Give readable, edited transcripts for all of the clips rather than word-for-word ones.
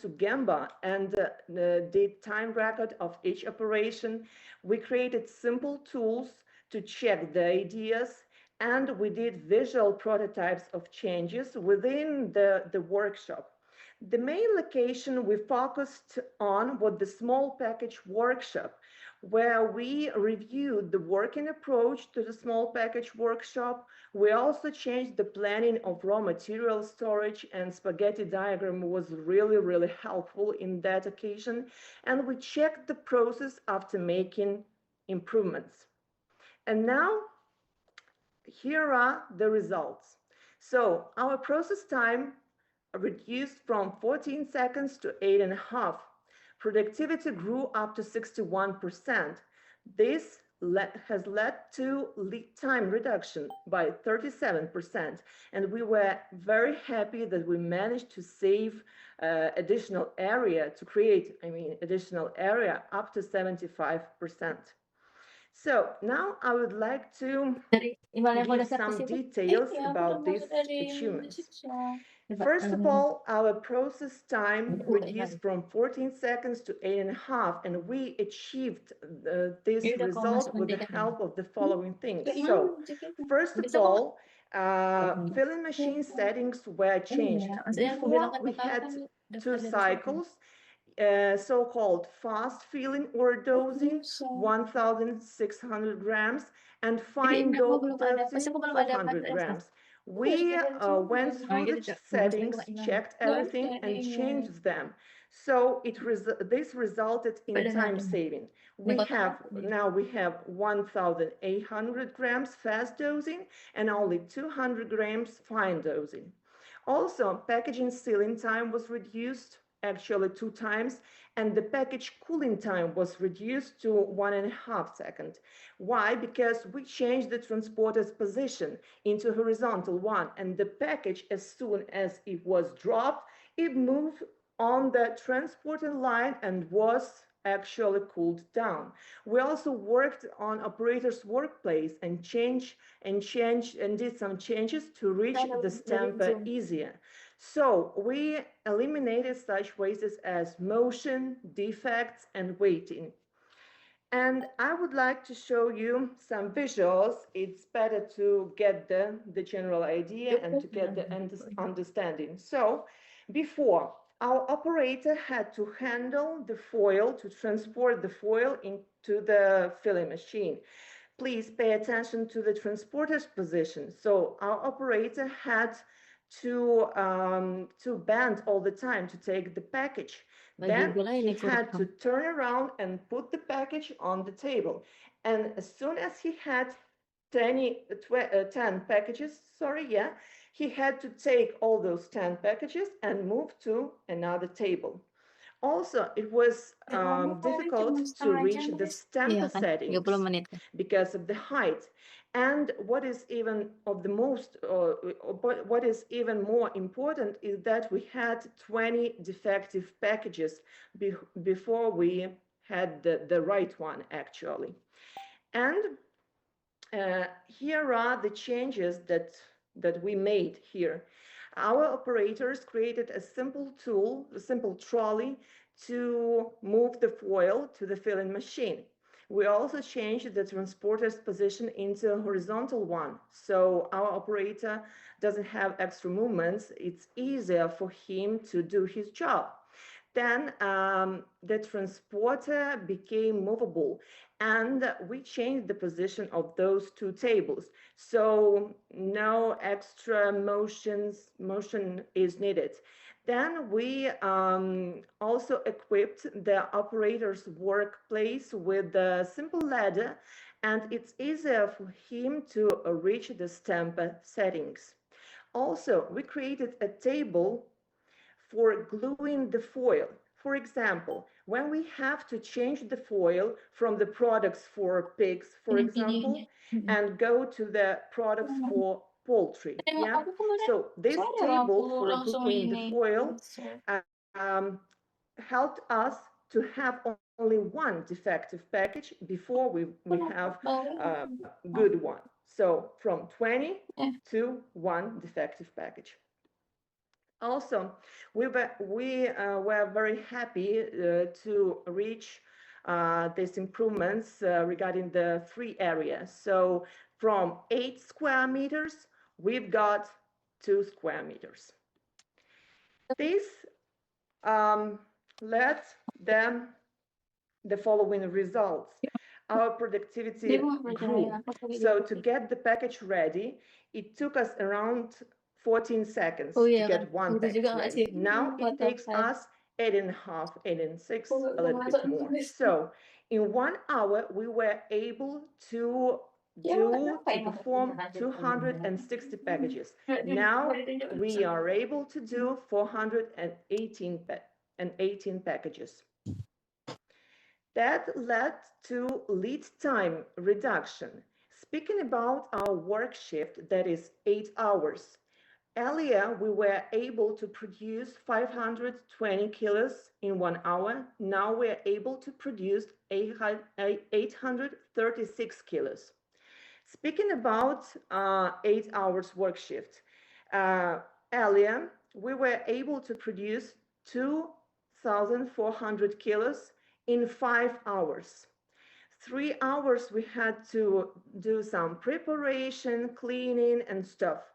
to Gemba and did time record of each operation. We created simple tools to check the ideas, and we did visual prototypes of changes within the workshop. The main location we focused on was the small package workshop, where we reviewed the working approach to the small package workshop. We also changed the planning of raw material storage, and spaghetti diagram was really, really helpful in that occasion. And we checked the process after making improvements. And now, here are the results. So our process time reduced from 14 seconds to 8.5. Productivity grew up to 61%. This has led to lead time reduction by 37%. And we were very happy that we managed to save additional area, to create, additional area up to 75%. So now I would like to Dari email yang give udah saya some kasih itu, details iya aku udah about these masuk dari achievements. message-nya. Coba, First of all, our process time buku email. reduced from 14 seconds to 8.5, and we achieved this Ini udah kamu result masukkan with the tiket nih. help of the following things. Kayak So, mana tiketnya? first of Bisa kok all, filling machine settings were changed. iya, maksudnya aku bilang Before, kan we kakak had kan two daftar dari situ. cycles, so-called fast filling or dosing, Bisa. 1,600 grams, and Jadi fine ini aku belum ada, pasti dosing, aku belum ada 400 password. grams. Aku We juga dari sini. went Nah, through gitu the Cak. settings, Buka email. checked Nggak everything, ada and email. changed them. So this resulted Coba in dengar time ini. saving. Ini kotak Now we have 1,800 grams fast dosing and only 200 grams fine dosing. Also, packaging sealing time was reduced, actually 2 times, and the package cooling time was reduced to 1.5 seconds. Why? Because we changed the transporter's position into horizontal one, and the package, as soon as it was dropped, it moved on the transporter line and was actually cooled down. We also worked on operator's workplace and did some changes to reach the stamper easier. So we eliminated such wastes as motion, defects, and waiting. And I would like to show you some visuals. It's better to get the general idea and to get the understanding. So before, our operator had to handle the foil, to transport the foil into the filling machine. Please pay attention to the transporter's position. So our operator had to bend all the time to take the package. Then he had to turn around and put the package on the table. And as soon as he had 10 packages, he had to take all those 10 packages and move to another table. Also, it was difficult to reach the stamper settings because of the height. And what is even more important is that we had 20 defective packages before we had the right one, actually. And here are the changes that we made here. Our operators created a simple tool, a simple trolley to move the foil to the filling machine. We also changed the transporter's position into a horizontal one, so our operator doesn't have extra movements. It's easier for him to do his job. Then the transporter became movable, and we changed the position of those two tables. So no extra motion is needed. Then we also equipped the operator's workplace with a simple ladder, and it's easier for him to reach the stamper settings. Also, we created a table for gluing the foil. For example, when we have to change the foil from the products for pigs, for example, and go to the products for poultry. Yeah. So this table for gluing the foil helped us to have only one defective package before we have a good one. So from 20 to one defective package. Also, we were very happy to reach these improvements regarding the three areas. So from 8 square meters, we've got 2 square meters. This led them the following results. Our productivity grew. So to get the package ready, it took us around 14 seconds Oh to iya kan, get one bagus package juga nggak ready. sih? Now it takes Waterfall. us 8.5, 8.6, Oh, a little bit masuk more. nulis. So in 1 hour, we were able to Ya, kenapa ya perform 260 packages. Now we are able to do 418 packages. That led to lead time reduction. Speaking about our work shift, that is 8 hours. Earlier, we were able to produce 520 kilos in 1 hour. Now we are able to produce 836 kilos. Speaking about 8 hours work shift, earlier we were able to produce 2,400 kilos in 5 hours. 3 hours we had to do some preparation, cleaning, and stuff.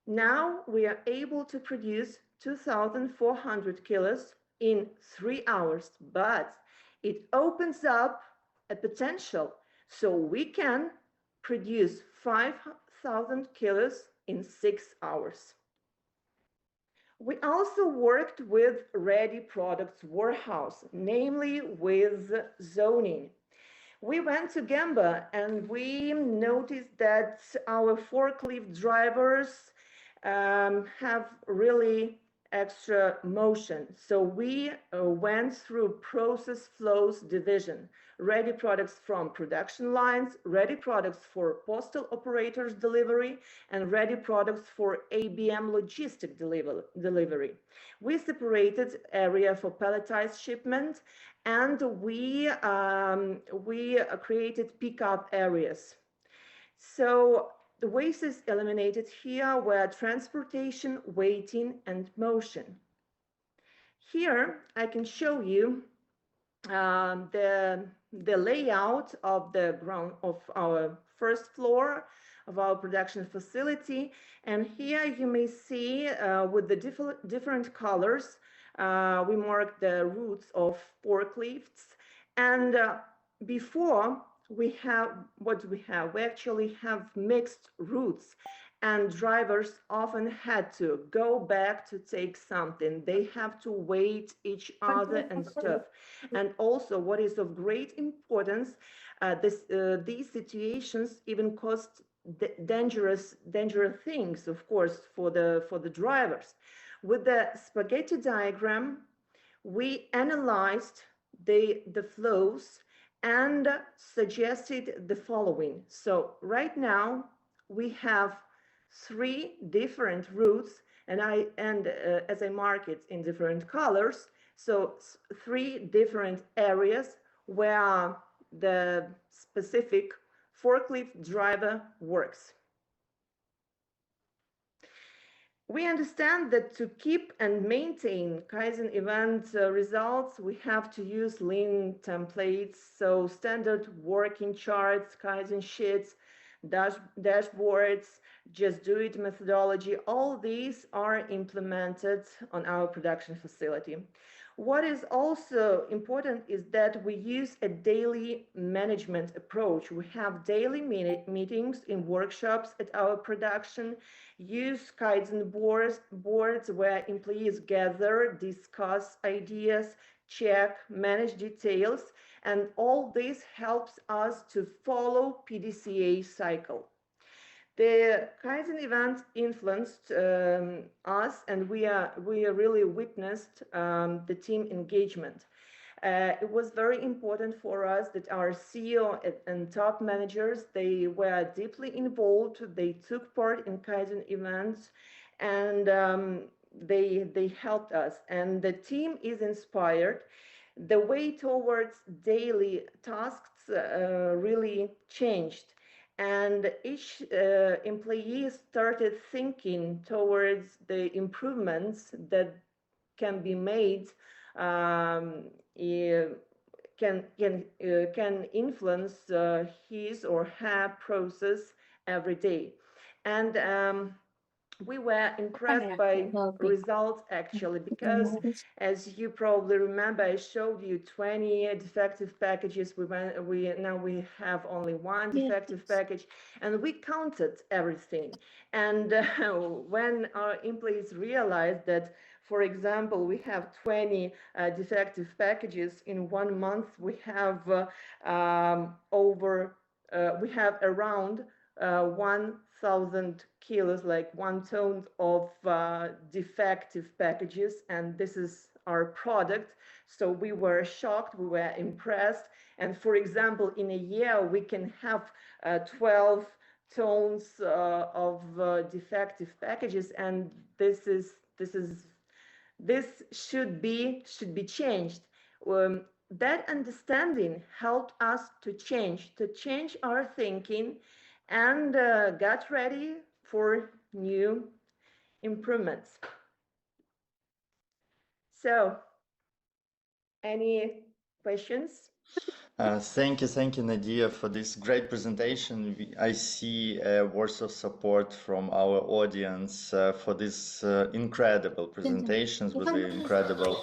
Now we are able to produce 2,400 kilos in 3 hours, but it opens up a potential so we can produce 5,000 kilos in 6 hours. We also worked with ready products warehouse, namely with zoning. We went to Gemba and we noticed that our forklift drivers have really extra motion. So we went through process flows division, ready products from production lines, ready products for postal operators delivery, and ready products for ABM logistic delivery. We separated area for palletized shipment, and we created pickup areas. So the waste is eliminated here were transportation, waiting, and motion. Here I can show you the layout of the ground of our first floor of our production facility. And here you may see with the different colors, we mark the routes of forklifts. And before we have, what do we have? We actually have mixed routes, and drivers often had to go back to take something. They have to wait each other and stuff. And also, what is of great importance, these situations even cost dangerous things, of course, for the drivers. With the spaghetti diagram, we analyzed the flows and suggested the following. So right now we have 3 different routes, and as I mark it in different colors, so 3 different areas where the specific forklift driver works. We understand that to keep and maintain Kaizen event results, we have to use lean templates, so standard working charts, Kaizen sheets, dashboards, just do it methodology. All these are implemented on our production facility. What is also important is that we use a daily management approach. We have daily meetings in workshops at our production, use Kaizen boards where employees gather, discuss ideas, check, manage details, and all this helps us to follow PDCA cycle. The Kaizen event influenced us, and we really witnessed the team engagement. It was very important for us that our CEO and top managers, they were deeply involved. They took part in Kaizen events, and they helped us. And the team is inspired. The way towards daily tasks really changed. And each employee started thinking towards the improvements that can be made, um, can influence his or her process every day. And we were impressed by results actually, because as you probably remember, I showed you 20 defective packages. Now we have only one defective package, and we counted everything. And when our employees realized that, for example, we have 20 defective packages in 1 month, we have we have around 1,000 kilos, like 1 ton of defective packages, and this is our product. So we were shocked, we were impressed. And for example, in a year, we can have 12 tons of defective packages, and this should be changed. That understanding helped us to change our thinking, and got ready for new improvements. So, any questions? Thank you, Nadia, for this great presentation. I see words of support from our audience for these incredible presentations with the incredible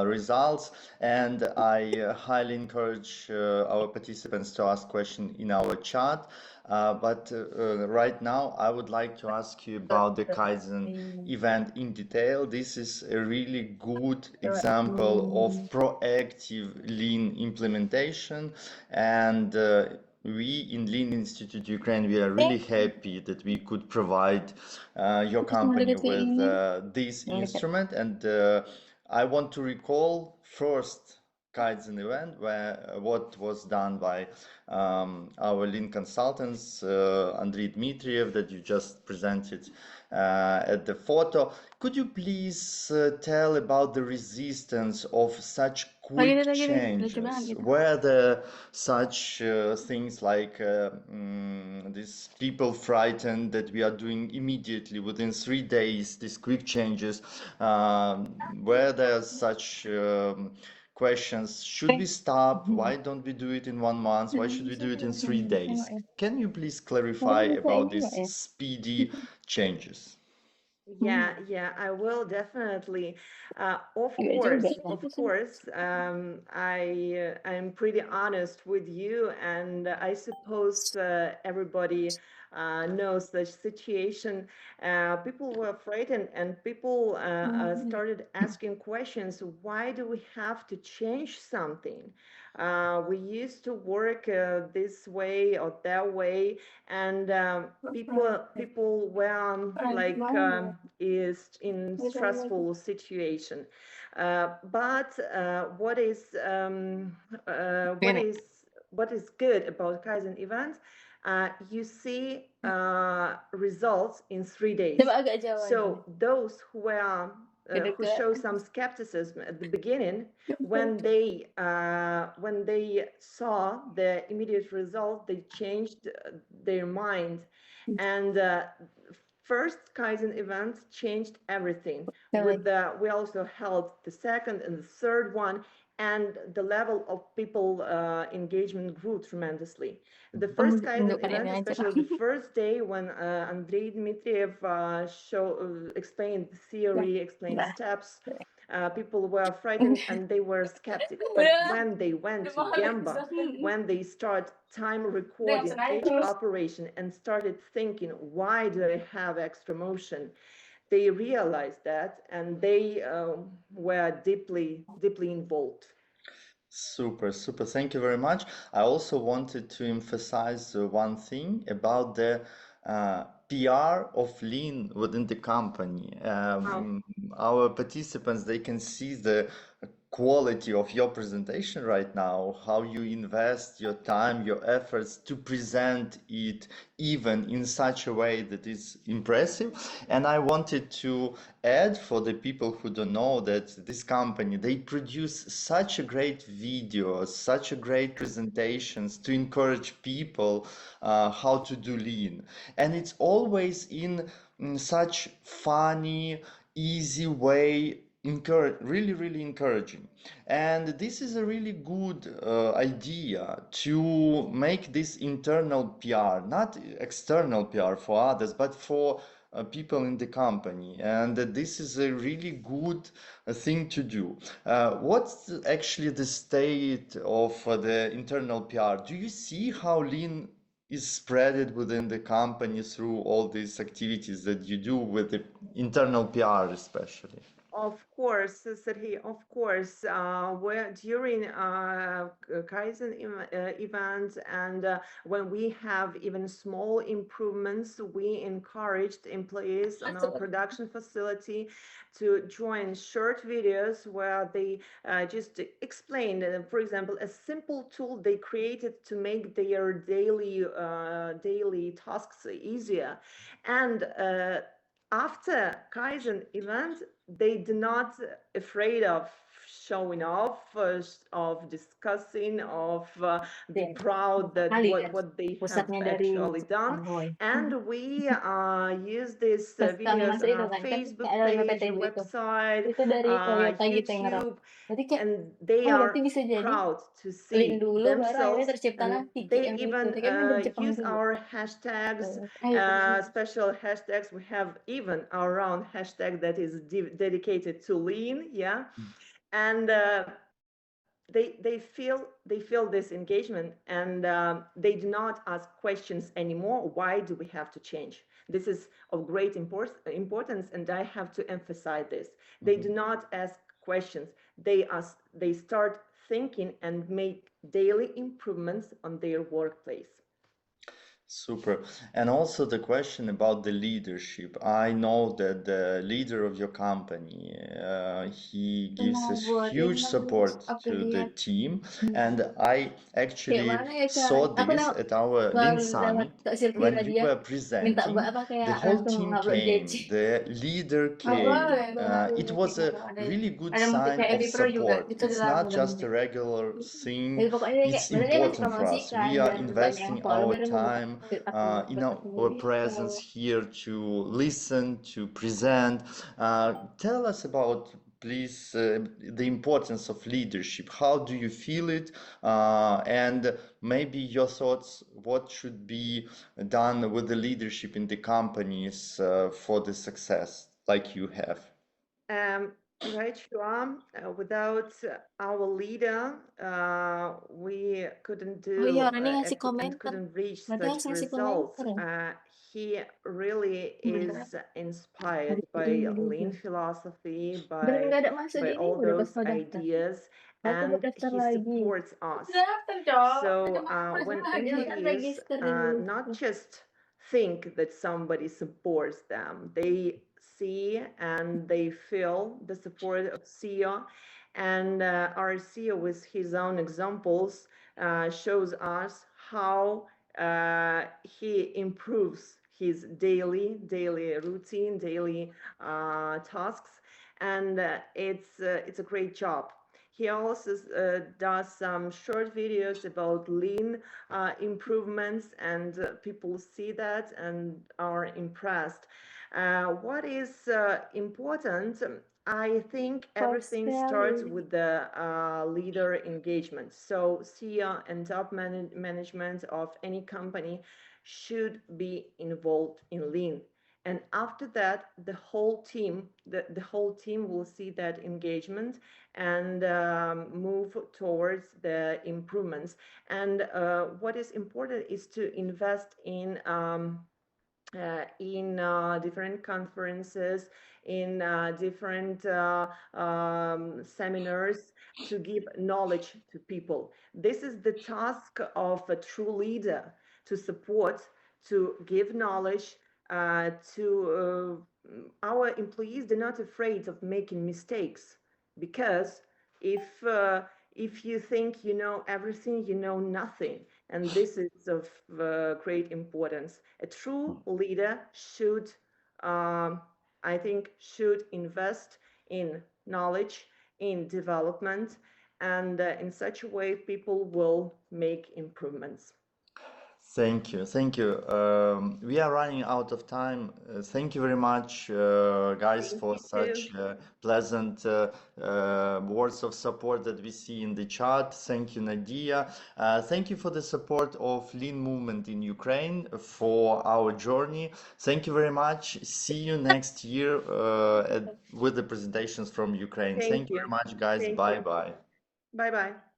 results. And I highly encourage our participants to ask questions in our chat. But right now, I would like to ask you about the Kaizen event in detail. This is a really good example of proactive lean implementation. And we in Lean Institute Ukraine, we are really happy that we could provide your company with this instrument. And I want to recall first Kaizen event where what was done by our lean consultants, Andrei Dmitriev, that you just presented at the photo. Could you please tell about the resistance of such quick changes? Were there such things like these people frightened that we are doing immediately within 3 days, these quick changes? Were there such questions? Should we stop? Why don't we do it in 1 month? Why should we do it in 3 days? Can you please clarify about these speedy changes? Yeah, I will definitely. Of course, I'm pretty honest with you, and I suppose everybody knows the situation. People were afraid, and people started asking questions. Why do we have to change something? We used to work this way or that way, and people were like is in stressful situation. But what is good about Kaizen events? You see results in 3 days. So those who show some skepticism at the beginning, when they saw the immediate result, they changed their mind. And first Kaizen event changed everything. We also held the second and the third one, and the level of people engagement grew tremendously. The first Kaizen event, especially the first day when Andrei Dmitriev explained the theory, explained steps, people were frightened and they were skeptic. But when they went to Gemba, when they start time recording each operation and started thinking, why do I have extra motion? They realized that, and they were deeply involved. Super. Thank you very much. I also wanted to emphasize one thing about the PR of Lean within the company. Our participants, they can see the quality of your presentation right now, how you invest your time, your efforts to present it even in such a way that is impressive. And I wanted to add for the people who don't know that this company, they produce such a great videos, such a great presentations to encourage people how to do lean. And it's always in such funny, easy way, really encouraging. And this is a really good idea to make this internal PR, not external PR for others, but for people in the company. And this is a really good thing to do. What's actually the state of the internal PR? Do you see how lean is spread within the company through all these activities that you do with the internal PR especially? Of course, Sergey, of course, where during Kaizen events and when we have even small improvements, we encouraged employees on our production facility to join short videos where they just explain, for example, a simple tool they created to make their daily tasks easier. And after Kaizen event, they do not afraid of showing off, of discussing, of be proud that what they have Pusatnya dari actually done. Hanoi. And we use these Pas kami videos masuk on itu our kan, kan Facebook ada 5 page, PTB itu. website, Itu dari Toyota gitu yang ngerok. YouTube, Berarti kayak, and they oh are berarti bisa jadi proud to lean see dulu baru akhirnya themselves, terciptalah and Tiki they yang itu. even Kayaknya dari Jepang use dulu. our hashtags, special hashtags. We have even our own hashtag that is dedicated to lean, yeah. And they feel this engagement, and they do not ask questions anymore. Why do we have to change? This is of great importance, and I have to emphasize this. They do not ask questions. They start thinking and make daily improvements on their workplace. Super. And also the question about the leadership. I know that the leader of your company, he gives Nah, us buat huge ini support aku to the lihat team. And I kayak actually mana ya saw cara. Aku this nengok at our Lean baru lewat Summit. ke Silvira When you dia were minta presenting, apa the kayak whole langsung team upload came, gaji. the leader Apa came. baru It was a ada really good ada musik sign kayak of Evi Pro juga support. itu It's dalam not dalam just a regular thing, jadi pokoknya dia kayak it's bener dia ngasih important for us. promosikan We are biar banyak yang investing our follow biar time in our presence here to listen, to present. Tell us about, please, the importance of leadership. How do you feel it? And maybe your thoughts, what should be done with the leadership in the companies for the success like you have? Right, Shuam. Without our leader, we couldn't do iya orang ini ngasih and komentar couldn't reach berarti harus such ngasih results. komentar ya He really bener is inspired hari by ini lean dulu philosophy, bener nggak ada masuk by di ini all udah pas those mau daftar ideas, aku mau and daftar he lagi supports us. daftar cowok So cuma when harus employees register dulu not just think that somebody supports them, they see and they feel the support of CEO. And our CEO, with his own examples, shows us how he improves his daily routine, daily tasks, and it's a great job. He also does some short videos about lean improvements, and people see that and are impressed. What is important? I think everything starts with the leader engagement. So CEO and top management of any company should be involved in lean. And after that, the whole team will see that engagement and move towards the improvements. And what is important is to invest in different conferences, in different seminars, to give knowledge to people. This is the task of a true leader, to support, to give knowledge to our employees. They're not afraid of making mistakes, because If you think you know everything, you know nothing. And this is of great importance. A true leader should, I think, should invest in knowledge, in development, and in such a way people will make improvements. Thank you. Thank you. We are running out of time. Thank you very much, guys, Thank for you such too. pleasant words of support that we see in the chat. Thank you, Nadia. Thank you for the support of Lean Movement in Ukraine for our journey. Thank you very much. See you next year with the presentations from Ukraine. Thank Thank you you. very much, guys. Thank Bye you. bye. Bye bye.